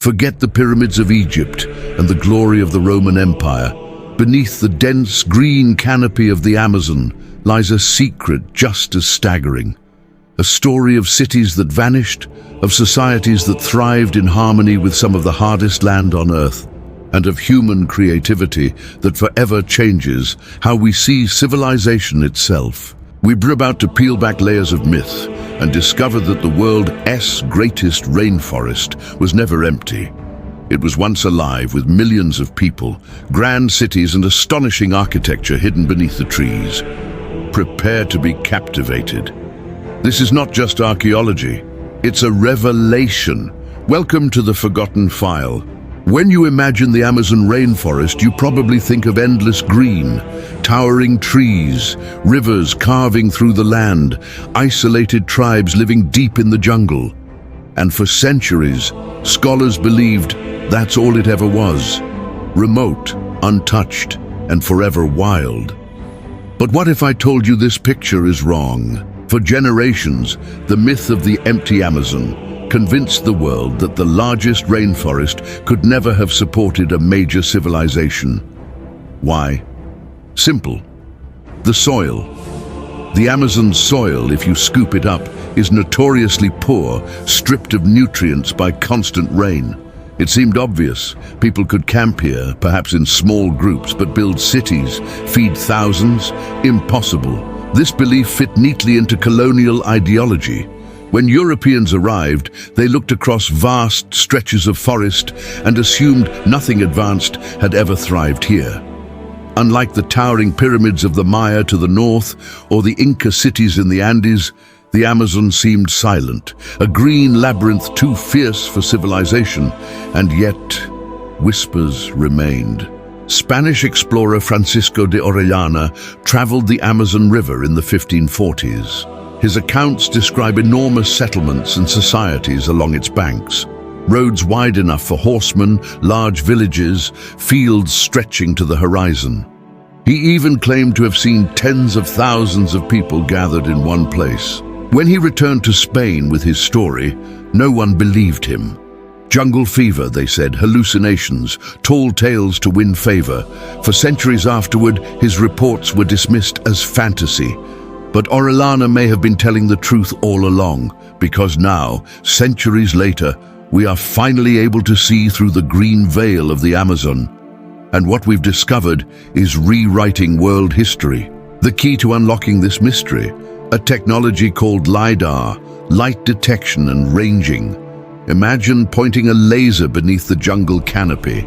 Forget the pyramids of Egypt and the glory of the Roman Empire. Beneath the dense green canopy of the Amazon lies a secret just as staggering. A story of cities that vanished, of societies that thrived in harmony with some of the hardest land on Earth, and of human creativity that forever changes how we see civilization itself. We're about to peel back layers of myth and discover that the world's greatest rainforest was never empty. It was once alive with millions of people, grand cities and astonishing architecture hidden beneath the trees. Prepare to be captivated. This is not just archaeology, it's a revelation. Welcome to the Forgotten File. When you imagine the Amazon rainforest, you probably think of endless green, towering trees, rivers carving through the land, isolated tribes living deep in the jungle. And for centuries, scholars believed that's all it ever was. Remote, untouched, and forever wild. But what if I told you this picture is wrong? For generations, the myth of the empty Amazon convinced the world that the largest rainforest could never have supported a major civilization. Why? Simple. The soil. The Amazon's soil, if you scoop it up, is notoriously poor, stripped of nutrients by constant rain. It seemed obvious. People could camp here, perhaps in small groups, but build cities, feed thousands? Impossible. This belief fit neatly into colonial ideology. When Europeans arrived, they looked across vast stretches of forest and assumed nothing advanced had ever thrived here. Unlike the towering pyramids of the Maya to the north or the Inca cities in the Andes, the Amazon seemed silent, a green labyrinth too fierce for civilization, and yet whispers remained. Spanish explorer Francisco de Orellana traveled the Amazon River in the 1540s. His accounts describe enormous settlements and societies along its banks. Roads wide enough for horsemen, large villages, fields stretching to the horizon. He even claimed to have seen tens of thousands of people gathered in one place. When he returned to Spain with his story, no one believed him. Jungle fever, they said, hallucinations, tall tales to win favor. For centuries afterward, his reports were dismissed as fantasy. But Orellana may have been telling the truth all along, because now, centuries later, we are finally able to see through the green veil of the Amazon. And what we've discovered is rewriting world history. The key to unlocking this mystery, a technology called LiDAR, light detection and ranging. Imagine pointing a laser beneath the jungle canopy.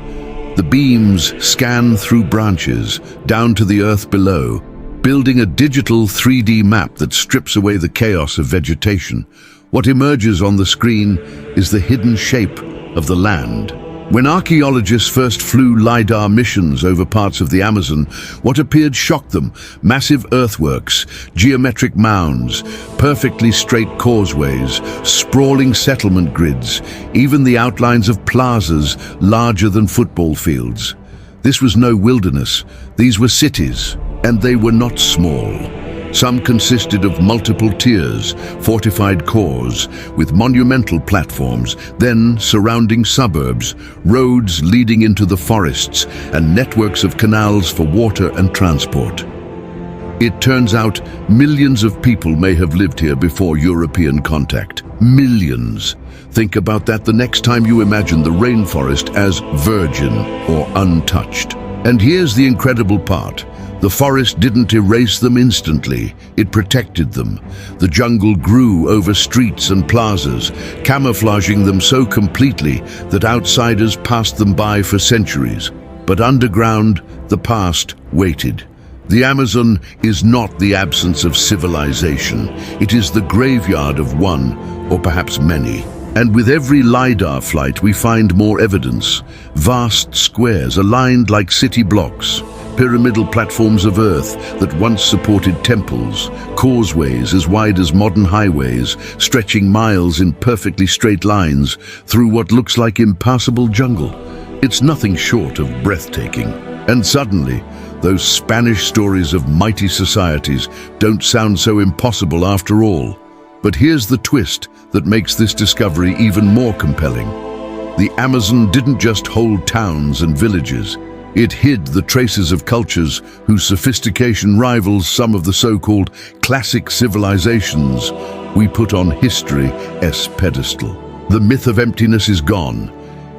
The beams scan through branches, down to the earth below, building a digital 3D map that strips away the chaos of vegetation. What emerges on the screen is the hidden shape of the land. When archaeologists first flew LiDAR missions over parts of the Amazon, what appeared shocked them. Massive earthworks, geometric mounds, perfectly straight causeways, sprawling settlement grids, even the outlines of plazas larger than football fields. This was no wilderness. These were cities, and they were not small. Some consisted of multiple tiers, fortified cores, with monumental platforms, then surrounding suburbs, roads leading into the forests, and networks of canals for water and transport. It turns out millions of people may have lived here before European contact. Millions. Think about that the next time you imagine the rainforest as virgin or untouched. And here's the incredible part. The forest didn't erase them instantly, it protected them. The jungle grew over streets and plazas, camouflaging them so completely that outsiders passed them by for centuries. But underground, the past waited. The Amazon is not the absence of civilization. It is the graveyard of one, or perhaps many. And with every LiDAR flight, we find more evidence. Vast squares aligned like city blocks. Pyramidal platforms of earth that once supported temples, causeways as wide as modern highways, stretching miles in perfectly straight lines through what looks like impassable jungle. It's nothing short of breathtaking. And suddenly, those Spanish stories of mighty societies don't sound so impossible after all. But here's the twist that makes this discovery even more compelling. The Amazon didn't just hold towns and villages. It hid the traces of cultures whose sophistication rivals some of the so-called classic civilizations we put on history's pedestal. The myth of emptiness is gone.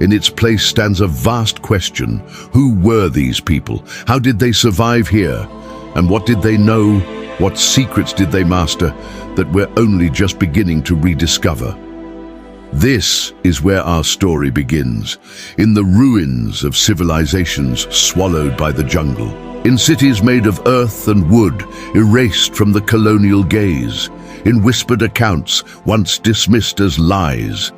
In its place stands a vast question. Who were these people? How did they survive here? And what did they know? What secrets did they master that we're only just beginning to rediscover? This is where our story begins, in the ruins of civilizations swallowed by the jungle, in cities made of earth and wood, erased from the colonial gaze, in whispered accounts once dismissed as lies.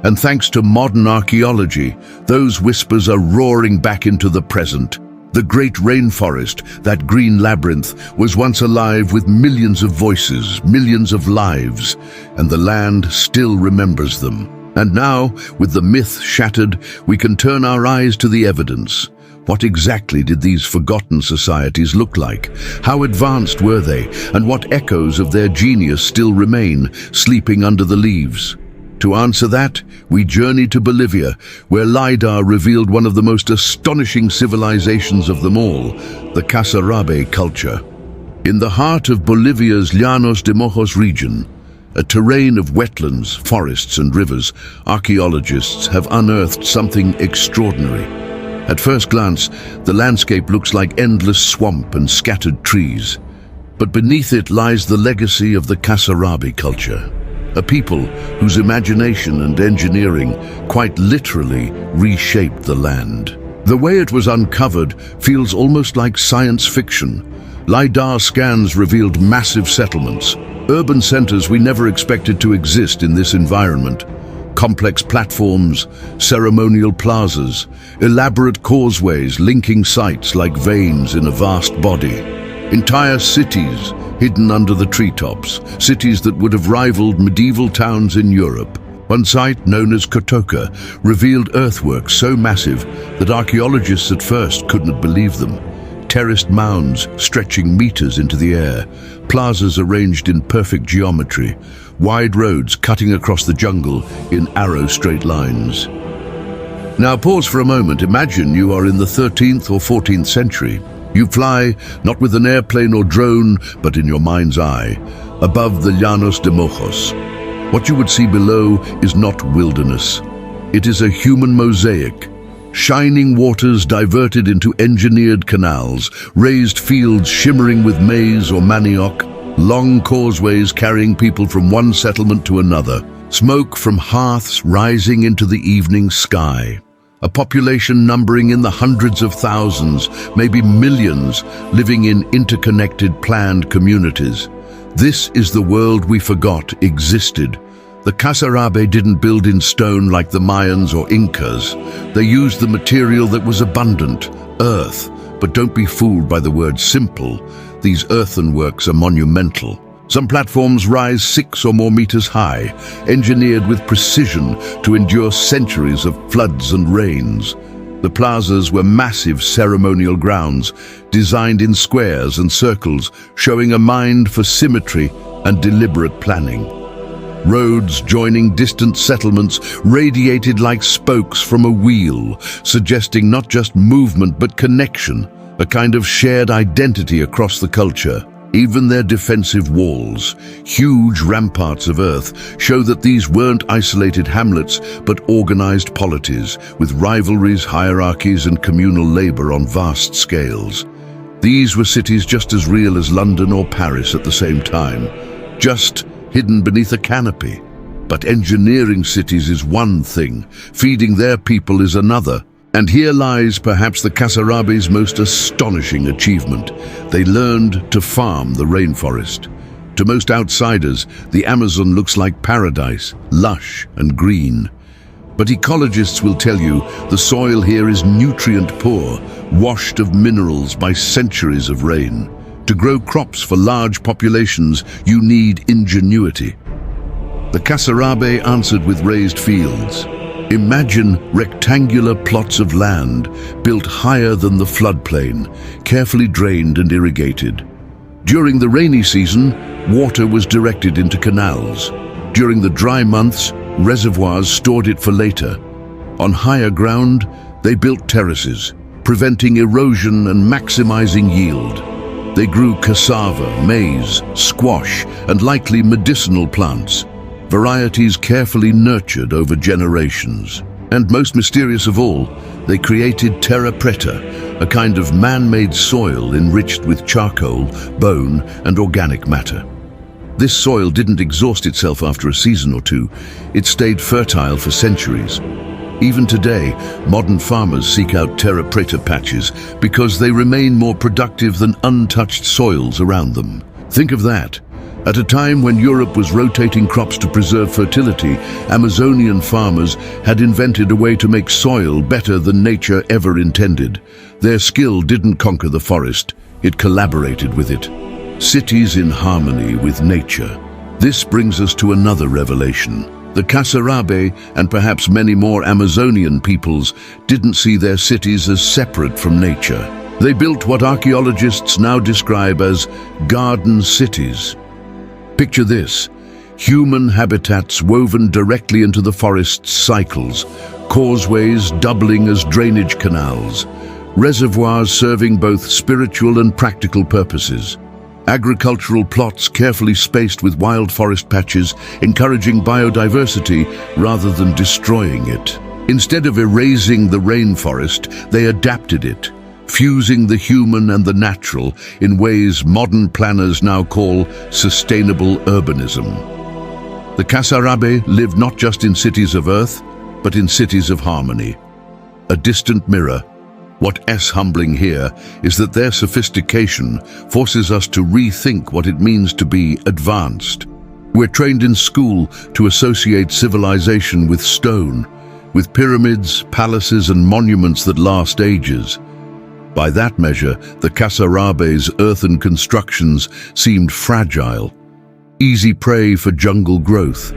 And thanks to modern archaeology, those whispers are roaring back into the present. The great rainforest, that green labyrinth, was once alive with millions of voices, millions of lives, and the land still remembers them. And now, with the myth shattered, we can turn our eyes to the evidence. What exactly did these forgotten societies look like? How advanced were they? And what echoes of their genius still remain, sleeping under the leaves? To answer that, we journey to Bolivia, where LiDAR revealed one of the most astonishing civilizations of them all, the Casarabe culture. In the heart of Bolivia's Llanos de Mojos region, a terrain of wetlands, forests and rivers, archaeologists have unearthed something extraordinary. At first glance, the landscape looks like endless swamp and scattered trees. But beneath it lies the legacy of the Casarabe culture. A people whose imagination and engineering quite literally reshaped the land. The way it was uncovered feels almost like science fiction. LiDAR scans revealed massive settlements, urban centers we never expected to exist in this environment. Complex platforms, ceremonial plazas, elaborate causeways linking sites like veins in a vast body. Entire cities hidden under the treetops, cities that would have rivaled medieval towns in Europe. One site, known as Kotoka, revealed earthworks so massive that archaeologists at first couldn't believe them. Terraced mounds stretching meters into the air, plazas arranged in perfect geometry, wide roads cutting across the jungle in arrow straight lines. Now pause for a moment. Imagine you are in the 13th or 14th century. You fly, not with an airplane or drone, but in your mind's eye, above the Llanos de Mojos. What you would see below is not wilderness. It is a human mosaic. Shining waters diverted into engineered canals, raised fields shimmering with maize or manioc, long causeways carrying people from one settlement to another, smoke from hearths rising into the evening sky. A population numbering in the hundreds of thousands, maybe millions, living in interconnected, planned communities. This is the world we forgot existed. The Casarabe didn't build in stone like the Mayans or Incas. They used the material that was abundant, earth. But don't be fooled by the word simple. These earthenworks are monumental. Some platforms rise 6 or more meters high, engineered with precision to endure centuries of floods and rains. The plazas were massive ceremonial grounds, designed in squares and circles, showing a mind for symmetry and deliberate planning. Roads joining distant settlements radiated like spokes from a wheel, suggesting not just movement but connection, a kind of shared identity across the culture. Even their defensive walls, huge ramparts of earth, show that these weren't isolated hamlets but organized polities, with rivalries, hierarchies and communal labor on vast scales. These were cities just as real as London or Paris at the same time, just hidden beneath a canopy. But engineering cities is one thing, feeding their people is another. And here lies perhaps the Casarabe's most astonishing achievement. They learned to farm the rainforest. To most outsiders, the Amazon looks like paradise, lush and green. But ecologists will tell you the soil here is nutrient poor, washed of minerals by centuries of rain. To grow crops for large populations, you need ingenuity. The Casarabe answered with raised fields. Imagine rectangular plots of land built higher than the floodplain, carefully drained and irrigated. During the rainy season, water was directed into canals. During the dry months, reservoirs stored it for later. On higher ground, they built terraces, preventing erosion and maximizing yield. They grew cassava, maize, squash, and likely medicinal plants, varieties carefully nurtured over generations. And most mysterious of all, they created Terra Preta, a kind of man-made soil enriched with charcoal, bone, and organic matter. This soil didn't exhaust itself after a season or two. It stayed fertile for centuries. Even today, modern farmers seek out Terra Preta patches because they remain more productive than untouched soils around them. Think of that. At a time when Europe was rotating crops to preserve fertility, Amazonian farmers had invented a way to make soil better than nature ever intended. Their skill didn't conquer the forest, it collaborated with it. Cities in harmony with nature. This brings us to another revelation. The Casarabe, and perhaps many more Amazonian peoples, didn't see their cities as separate from nature. They built what archaeologists now describe as garden cities. Picture this: human habitats woven directly into the forest's cycles, causeways doubling as drainage canals, reservoirs serving both spiritual and practical purposes, agricultural plots carefully spaced with wild forest patches, encouraging biodiversity rather than destroying it. Instead of erasing the rainforest, they adapted it, fusing the human and the natural in ways modern planners now call sustainable urbanism. The Casarabe lived not just in cities of earth, but in cities of harmony. A distant mirror. What's humbling here is that their sophistication forces us to rethink what it means to be advanced. We're trained in school to associate civilization with stone, with pyramids, palaces, and monuments that last ages. By that measure, the Casarabe's earthen constructions seemed fragile, easy prey for jungle growth.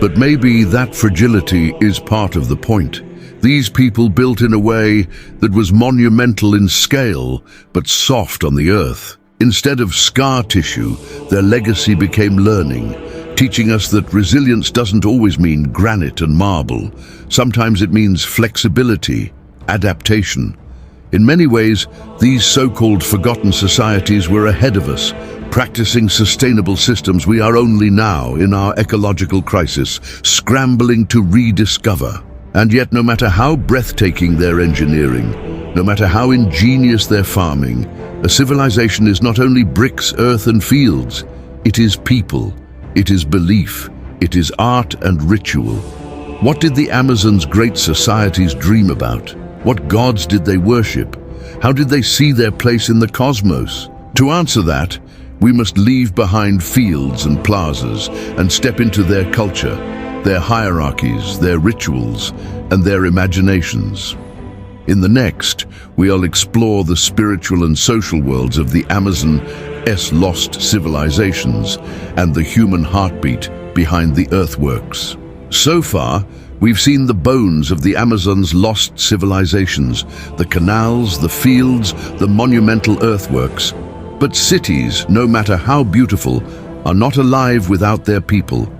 But maybe that fragility is part of the point. These people built in a way that was monumental in scale, but soft on the earth. Instead of scar tissue, their legacy became learning, teaching us that resilience doesn't always mean granite and marble. Sometimes it means flexibility, adaptation. In many ways, these so-called forgotten societies were ahead of us, practicing sustainable systems we are only now, in our ecological crisis, scrambling to rediscover. And yet, no matter how breathtaking their engineering, no matter how ingenious their farming, a civilization is not only bricks, earth, and fields. It is people, it is belief, it is art and ritual. What did the Amazon's great societies dream about? What gods did they worship? How did they see their place in the cosmos? To answer that, we must leave behind fields and plazas and step into their culture, their hierarchies, their rituals, and their imaginations. In the next, we'll explore the spiritual and social worlds of the Amazon's lost civilizations and the human heartbeat behind the earthworks. So far, we've seen the bones of the Amazon's lost civilizations, the canals, the fields, the monumental earthworks. But cities, no matter how beautiful, are not alive without their people.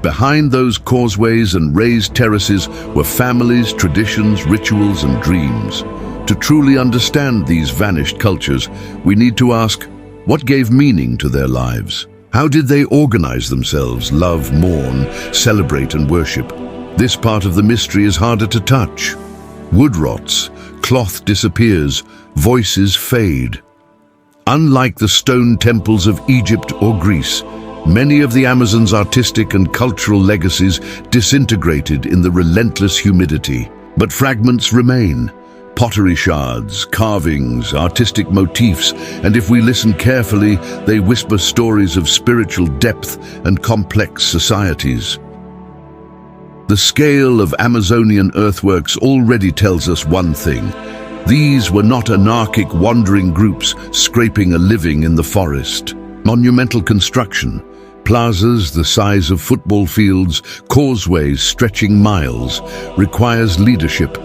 Behind those causeways and raised terraces were families, traditions, rituals, and dreams. To truly understand these vanished cultures, we need to ask, what gave meaning to their lives? How did they organize themselves, love, mourn, celebrate, and worship? This part of the mystery is harder to touch. Wood rots, cloth disappears, voices fade. Unlike the stone temples of Egypt or Greece, many of the Amazon's artistic and cultural legacies disintegrated in the relentless humidity. But fragments remain. Pottery shards, carvings, artistic motifs, and if we listen carefully, they whisper stories of spiritual depth and complex societies. The scale of Amazonian earthworks already tells us one thing. These were not anarchic wandering groups scraping a living in the forest. Monumental construction, plazas the size of football fields, causeways stretching miles, requires leadership.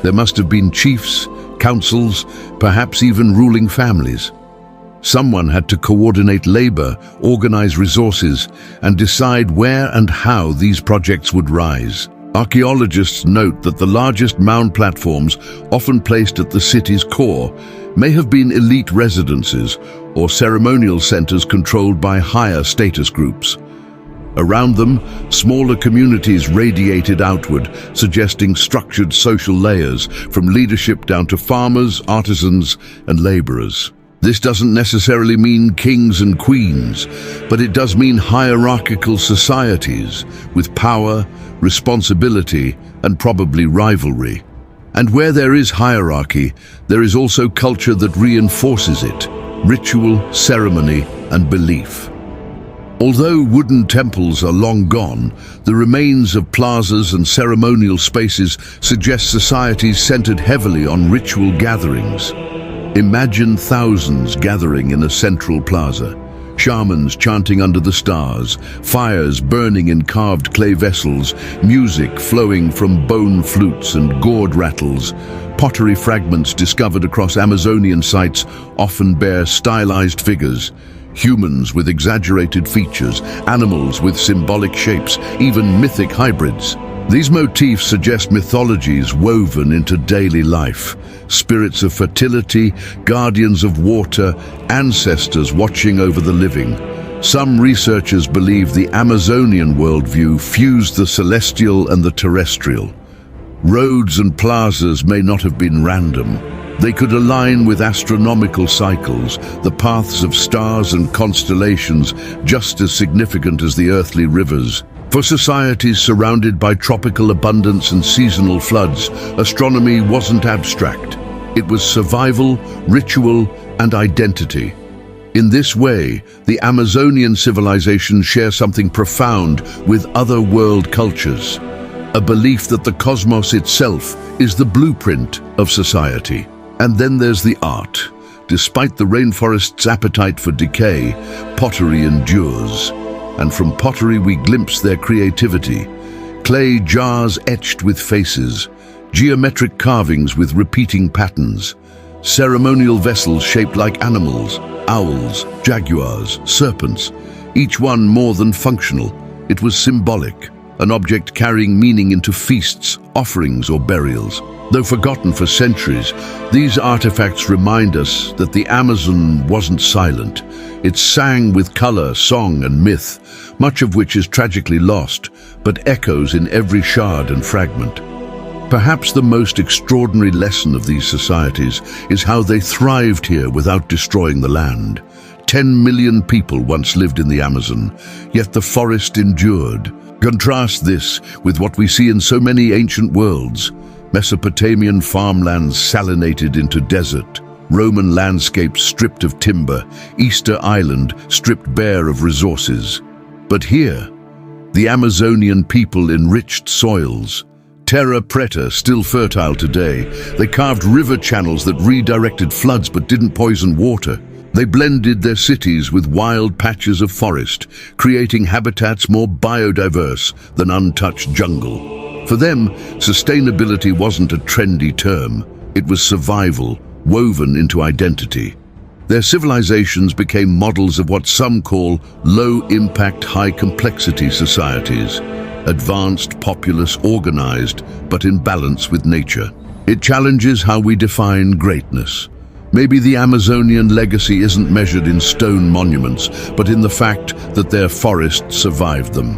There must have been chiefs, councils, perhaps even ruling families. Someone had to coordinate labor, organize resources, and decide where and how these projects would rise. Archaeologists note that the largest mound platforms, often placed at the city's core, may have been elite residences or ceremonial centers controlled by higher status groups. Around them, smaller communities radiated outward, suggesting structured social layers, from leadership down to farmers, artisans, and laborers. This doesn't necessarily mean kings and queens, but it does mean hierarchical societies with power, responsibility, and probably rivalry. And where there is hierarchy, there is also culture that reinforces it: ritual, ceremony, and belief. Although wooden temples are long gone, the remains of plazas and ceremonial spaces suggest societies centered heavily on ritual gatherings. Imagine thousands gathering in a central plaza, shamans chanting under the stars, fires burning in carved clay vessels, music flowing from bone flutes and gourd rattles. Pottery fragments discovered across Amazonian sites often bear stylized figures. Humans with exaggerated features, animals with symbolic shapes, even mythic hybrids. These motifs suggest mythologies woven into daily life. Spirits of fertility, guardians of water, ancestors watching over the living. Some researchers believe the Amazonian worldview fused the celestial and the terrestrial. Roads and plazas may not have been random. They could align with astronomical cycles, the paths of stars and constellations, just as significant as the earthly rivers. For societies surrounded by tropical abundance and seasonal floods, astronomy wasn't abstract. It was survival, ritual, and identity. In this way, the Amazonian civilizations share something profound with other world cultures: a belief that the cosmos itself is the blueprint of society. And then there's the art. Despite the rainforest's appetite for decay, pottery endures. And from pottery we glimpse their creativity. Clay jars etched with faces, geometric carvings with repeating patterns, ceremonial vessels shaped like animals, owls, jaguars, serpents, each one more than functional. It was symbolic, an object carrying meaning into feasts, offerings, or burials. Though forgotten for centuries, these artifacts remind us that the Amazon wasn't silent. It sang with color, song, and myth, much of which is tragically lost, but echoes in every shard and fragment. Perhaps the most extraordinary lesson of these societies is how they thrived here without destroying the land. 10 million people once lived in the Amazon, yet the forest endured. Contrast this with what we see in so many ancient worlds: Mesopotamian farmlands salinated into desert, Roman landscapes stripped of timber, Easter Island stripped bare of resources. But here, the Amazonian people enriched soils. Terra, Preta, still fertile today. They carved river channels that redirected floods but didn't poison water. They blended their cities with wild patches of forest, creating habitats more biodiverse than untouched jungle. For them, sustainability wasn't a trendy term. It was survival, woven into identity. Their civilizations became models of what some call low-impact, high-complexity societies. Advanced, populous, organized, but in balance with nature. It challenges how we define greatness. Maybe the Amazonian legacy isn't measured in stone monuments, but in the fact that their forests survived them.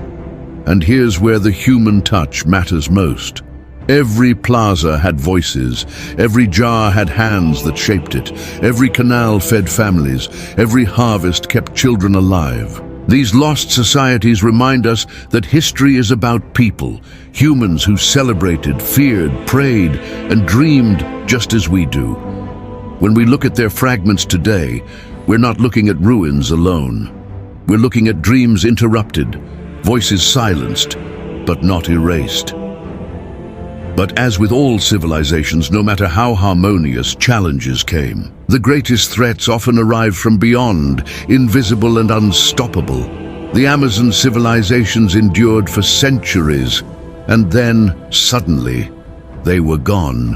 And here's where the human touch matters most. Every plaza had voices, every jar had hands that shaped it, every canal fed families, every harvest kept children alive. These lost societies remind us that history is about people, humans who celebrated, feared, prayed, and dreamed just as we do. When we look at their fragments today, we're not looking at ruins alone. We're looking at dreams interrupted, voices silenced, but not erased. But as with all civilizations, no matter how harmonious, challenges came. The greatest threats often arrived from beyond, invisible and unstoppable. The Amazon civilizations endured for centuries, and then, suddenly, they were gone.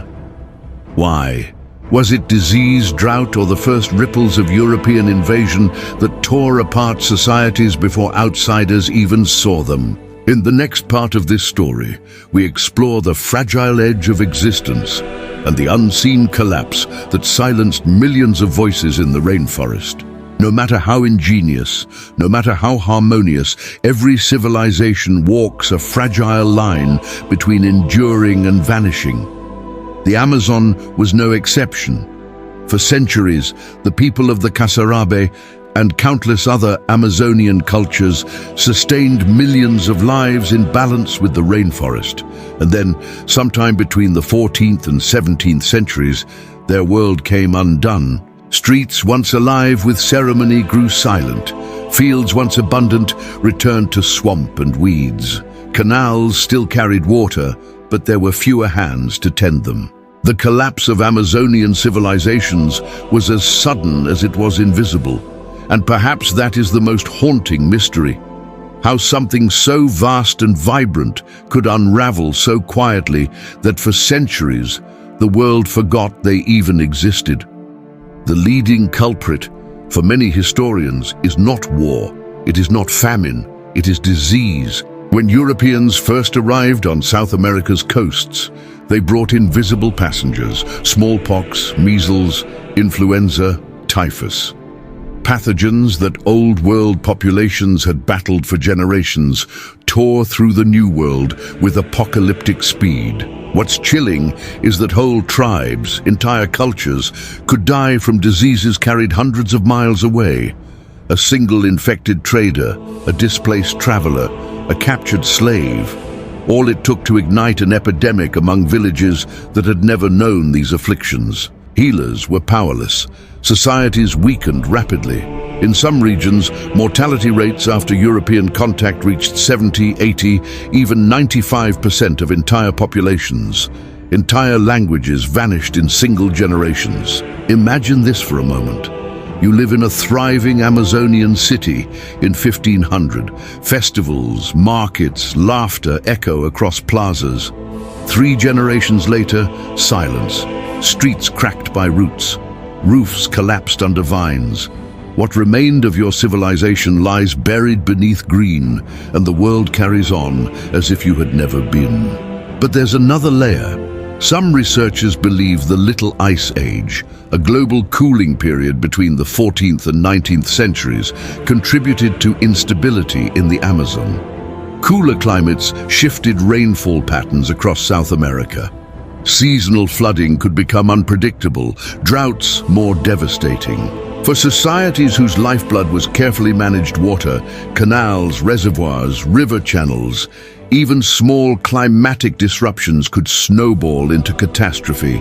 Why? Was it disease, drought, or the first ripples of European invasion that tore apart societies before outsiders even saw them? In the next part of this story, we explore the fragile edge of existence and the unseen collapse that silenced millions of voices in the rainforest. No matter how ingenious, no matter how harmonious, every civilization walks a fragile line between enduring and vanishing. The Amazon was no exception. For centuries, the people of the Casarabe and countless other Amazonian cultures sustained millions of lives in balance with the rainforest. And then, sometime between the 14th and 17th centuries, their world came undone. Streets once alive with ceremony grew silent. Fields once abundant returned to swamp and weeds. Canals still carried water, but there were fewer hands to tend them. The collapse of Amazonian civilizations was as sudden as it was invisible. And perhaps that is the most haunting mystery. How something so vast and vibrant could unravel so quietly that for centuries the world forgot they even existed. The leading culprit for many historians is not war, it is not famine, it is disease. When Europeans first arrived on South America's coasts, they brought invisible passengers: smallpox, measles, influenza, typhus. Pathogens that old world populations had battled for generations tore through the New World with apocalyptic speed. What's chilling is that whole tribes, entire cultures, could die from diseases carried hundreds of miles away. A single infected trader, a displaced traveler, a captured slave. All it took to ignite an epidemic among villages that had never known these afflictions. Healers were powerless. Societies weakened rapidly. In some regions, mortality rates after European contact reached 70, 80, even 95% of entire populations. Entire languages vanished in single generations. Imagine this for a moment. You live in a thriving Amazonian city in 1500. Festivals, markets, laughter echo across plazas. 3 generations later, silence. Streets cracked by roots. Roofs collapsed under vines. What remained of your civilization lies buried beneath green, and the world carries on as if you had never been. But there's another layer. Some researchers believe the Little Ice Age, a global cooling period between the 14th and 19th centuries, contributed to instability in the Amazon. Cooler climates shifted rainfall patterns across South America. Seasonal flooding could become unpredictable, droughts more devastating. For societies whose lifeblood was carefully managed water, canals, reservoirs, river channels, even small climatic disruptions could snowball into catastrophe.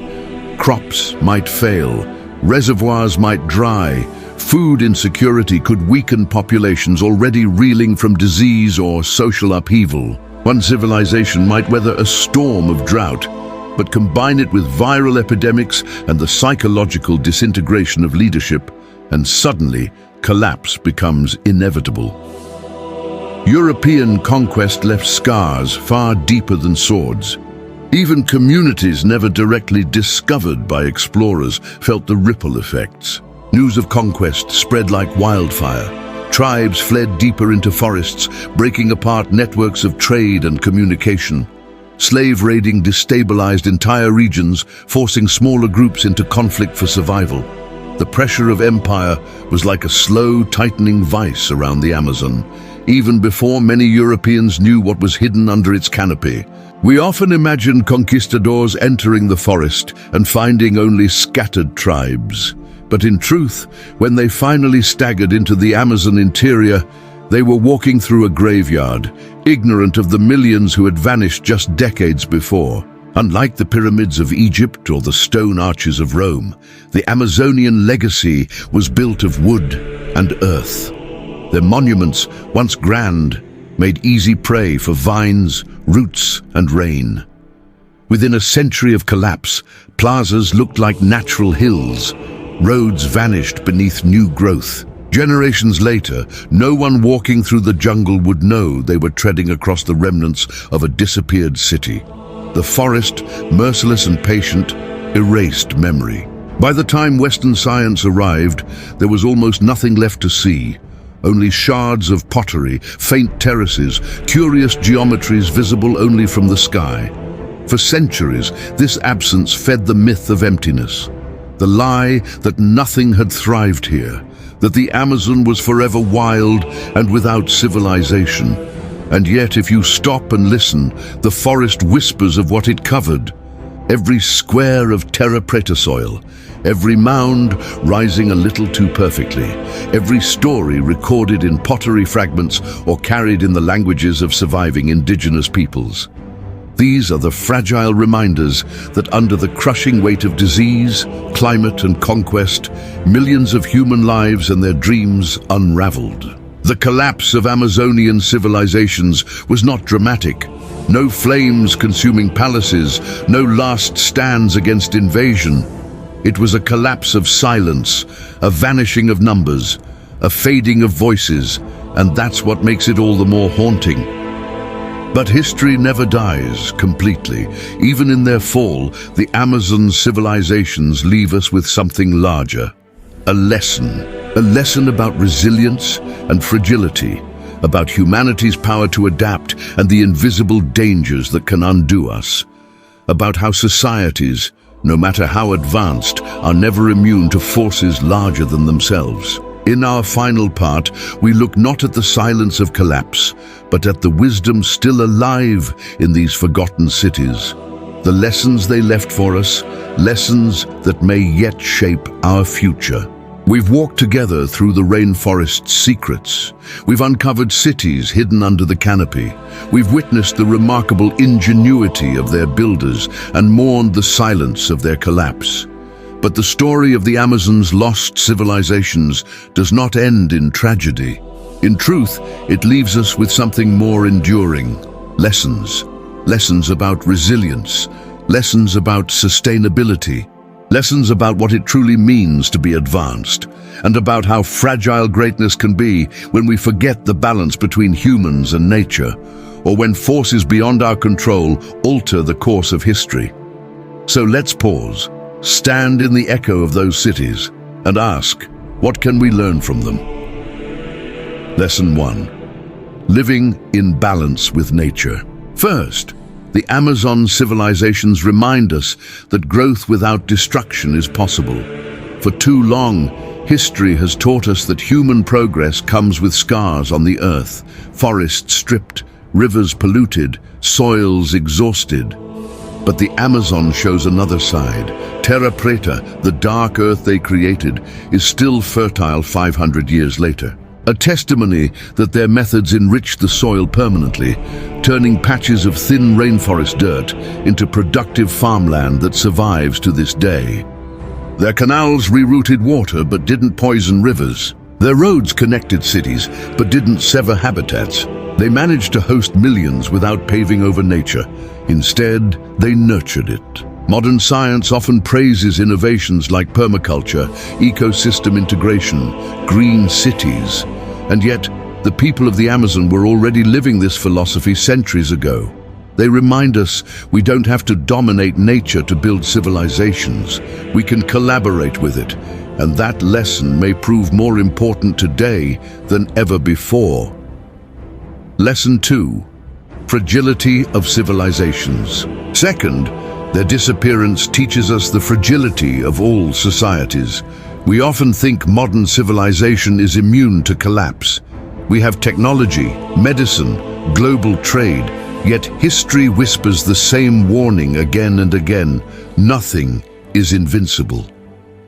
Crops might fail, reservoirs might dry, food insecurity could weaken populations already reeling from disease or social upheaval. One civilization might weather a storm of drought, but combine it with viral epidemics and the psychological disintegration of leadership, and suddenly collapse becomes inevitable. European conquest left scars far deeper than swords. Even communities never directly discovered by explorers felt the ripple effects. News of conquest spread like wildfire. Tribes fled deeper into forests, breaking apart networks of trade and communication. Slave raiding destabilized entire regions, forcing smaller groups into conflict for survival. The pressure of empire was like a slow, tightening vice around the Amazon, even before many Europeans knew what was hidden under its canopy. We often imagine conquistadors entering the forest and finding only scattered tribes. But in truth, when they finally staggered into the Amazon interior, they were walking through a graveyard, ignorant of the millions who had vanished just decades before. Unlike the pyramids of Egypt or the stone arches of Rome, the Amazonian legacy was built of wood and earth. Their monuments, once grand, made easy prey for vines, roots, and rain. Within a century of collapse, plazas looked like natural hills. Roads vanished beneath new growth. Generations later, no one walking through the jungle would know they were treading across the remnants of a disappeared city. The forest, merciless and patient, erased memory. By the time Western science arrived, there was almost nothing left to see. Only shards of pottery, faint terraces, curious geometries visible only from the sky. For centuries, this absence fed the myth of emptiness. The lie that nothing had thrived here, that the Amazon was forever wild and without civilization. And yet, if you stop and listen, the forest whispers of what it covered. Every square of Terra Preta soil, every mound rising a little too perfectly, every story recorded in pottery fragments or carried in the languages of surviving indigenous peoples. These are the fragile reminders that under the crushing weight of disease, climate and conquest, millions of human lives and their dreams unraveled. The collapse of Amazonian civilizations was not dramatic. No flames consuming palaces, no last stands against invasion. It was a collapse of silence, a vanishing of numbers, a fading of voices, and that's what makes it all the more haunting. But history never dies completely. Even in their fall, the Amazon civilizations leave us with something larger. A lesson about resilience and fragility, about humanity's power to adapt and the invisible dangers that can undo us, about how societies, no matter how advanced, are never immune to forces larger than themselves. In our final part, we look not at the silence of collapse, but at the wisdom still alive in these forgotten cities. The lessons they left for us, lessons that may yet shape our future. We've walked together through the rainforest's secrets. We've uncovered cities hidden under the canopy. We've witnessed the remarkable ingenuity of their builders and mourned the silence of their collapse. But the story of the Amazon's lost civilizations does not end in tragedy. In truth, it leaves us with something more enduring. Lessons. Lessons about resilience. Lessons about sustainability. Lessons about what it truly means to be advanced. And about how fragile greatness can be when we forget the balance between humans and nature, or when forces beyond our control alter the course of history. So let's pause. Stand in the echo of those cities and ask, what can we learn from them? Lesson 1. Living in balance with nature. First, the Amazon civilizations remind us that growth without destruction is possible. For too long, history has taught us that human progress comes with scars on the earth, forests stripped, rivers polluted, soils exhausted. But the Amazon shows another side. Terra Preta, the dark earth they created, is still fertile 500 years later. A testimony that their methods enrich the soil permanently, turning patches of thin rainforest dirt into productive farmland that survives to this day. Their canals rerouted water but didn't poison rivers. Their roads connected cities but didn't sever habitats. They managed to host millions without paving over nature. Instead, they nurtured it. Modern science often praises innovations like permaculture, ecosystem integration, green cities. And yet, the people of the Amazon were already living this philosophy centuries ago. They remind us we don't have to dominate nature to build civilizations. We can collaborate with it, and that lesson may prove more important today than ever before. Lesson 2. Fragility of civilizations. Second, their disappearance teaches us the fragility of all societies. We often think modern civilization is immune to collapse. We have technology, medicine, global trade, yet history whispers the same warning again and again. Nothing is invincible.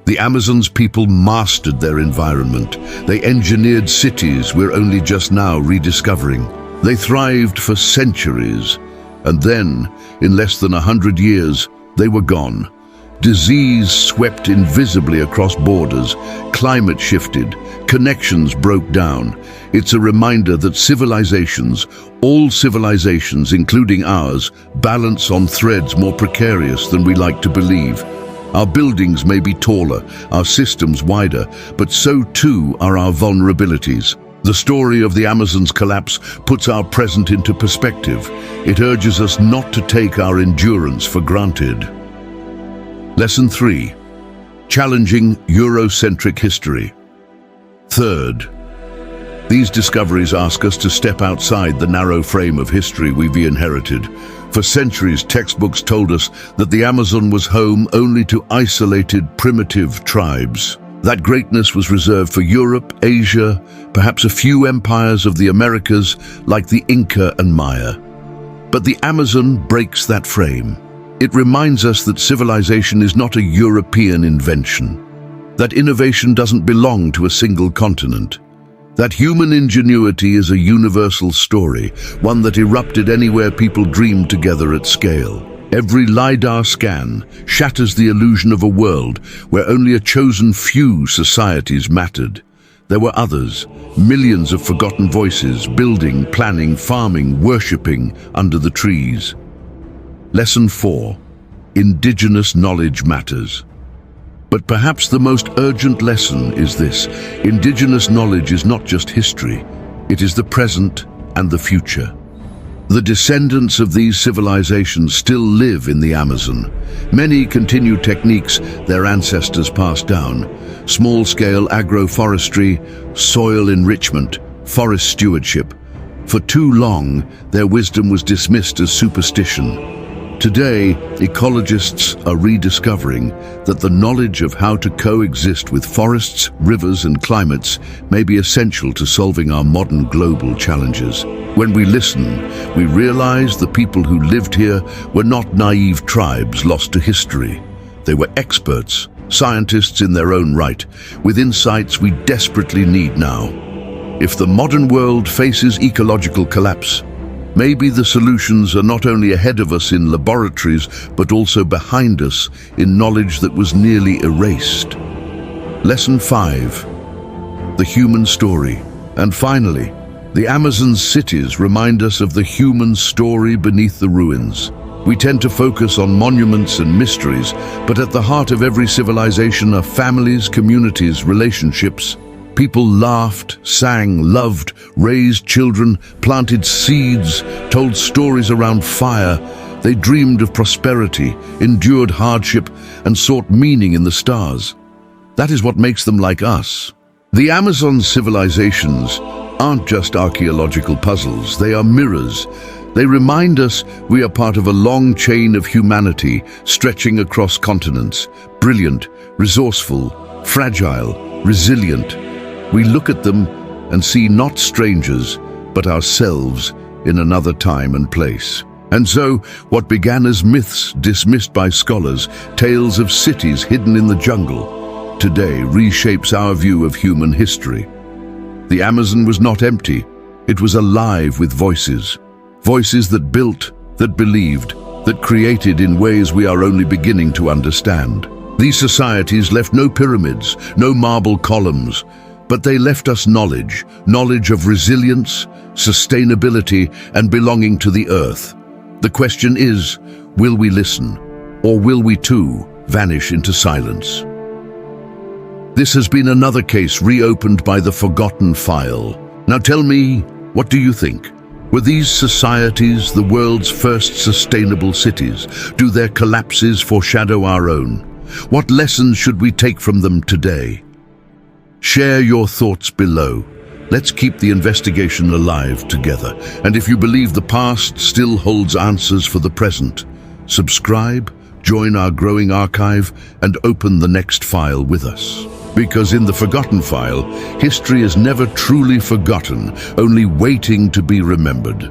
The Amazon's people mastered their environment. They engineered cities we're only just now rediscovering. They thrived for centuries, and then, in less than 100 years, they were gone. Disease swept invisibly across borders, climate shifted, connections broke down. It's a reminder that civilizations, all civilizations including ours, balance on threads more precarious than we like to believe. Our buildings may be taller, our systems wider, but so too are our vulnerabilities. The story of the Amazon's collapse puts our present into perspective. It urges us not to take our endurance for granted. Lesson 3. Challenging Eurocentric history. Third, These discoveries ask us to step outside the narrow frame of history we've inherited. For centuries, textbooks told us that the Amazon was home only to isolated, primitive tribes. That greatness was reserved for Europe, Asia, perhaps a few empires of the Americas like the Inca and Maya. But the Amazon breaks that frame. It reminds us that civilization is not a European invention, that innovation doesn't belong to a single continent, that human ingenuity is a universal story, one that erupted anywhere people dreamed together at scale. Every LiDAR scan shatters the illusion of a world where only a chosen few societies mattered. There were others, millions of forgotten voices, building, planning, farming, worshipping under the trees. Lesson 4. Indigenous knowledge matters. But perhaps the most urgent lesson is this: indigenous knowledge is not just history, it is the present and the future. The descendants of these civilizations still live in the Amazon. Many continue techniques their ancestors passed down: small-scale agroforestry, soil enrichment, forest stewardship. For too long, their wisdom was dismissed as superstition. Today, ecologists are rediscovering that the knowledge of how to coexist with forests, rivers, and climates may be essential to solving our modern global challenges. When we listen, we realize the people who lived here were not naive tribes lost to history. They were experts, scientists in their own right, with insights we desperately need now. If the modern world faces ecological collapse, maybe the solutions are not only ahead of us in laboratories, but also behind us in knowledge that was nearly erased. Lesson 5. The human story. And finally, the Amazon's cities remind us of the human story beneath the ruins. We tend to focus on monuments and mysteries, but at the heart of every civilization are families, communities, relationships. People laughed, sang, loved, raised children, planted seeds, told stories around fire. They dreamed of prosperity, endured hardship, and sought meaning in the stars. That is what makes them like us. The Amazon civilizations aren't just archaeological puzzles, they are mirrors. They remind us we are part of a long chain of humanity stretching across continents, brilliant, resourceful, fragile, resilient. We look at them and see not strangers, but ourselves in another time and place. And so, what began as myths dismissed by scholars, tales of cities hidden in the jungle, today reshapes our view of human history. The Amazon was not empty, it was alive with voices. Voices that built, that believed, that created in ways we are only beginning to understand. These societies left no pyramids, no marble columns, but they left us knowledge of resilience, sustainability, and belonging to the earth. The question is, will we listen, or will we too vanish into silence? This has been another case reopened by the forgotten file. Now tell me, what do you think? Were these societies the world's first sustainable cities? Do their collapses foreshadow our own? What lessons should we take from them today? Share your thoughts below. Let's keep the investigation alive together. And if you believe the past still holds answers for the present, subscribe, join our growing archive, and open the next file with us. Because in the forgotten file, history is never truly forgotten, only waiting to be remembered.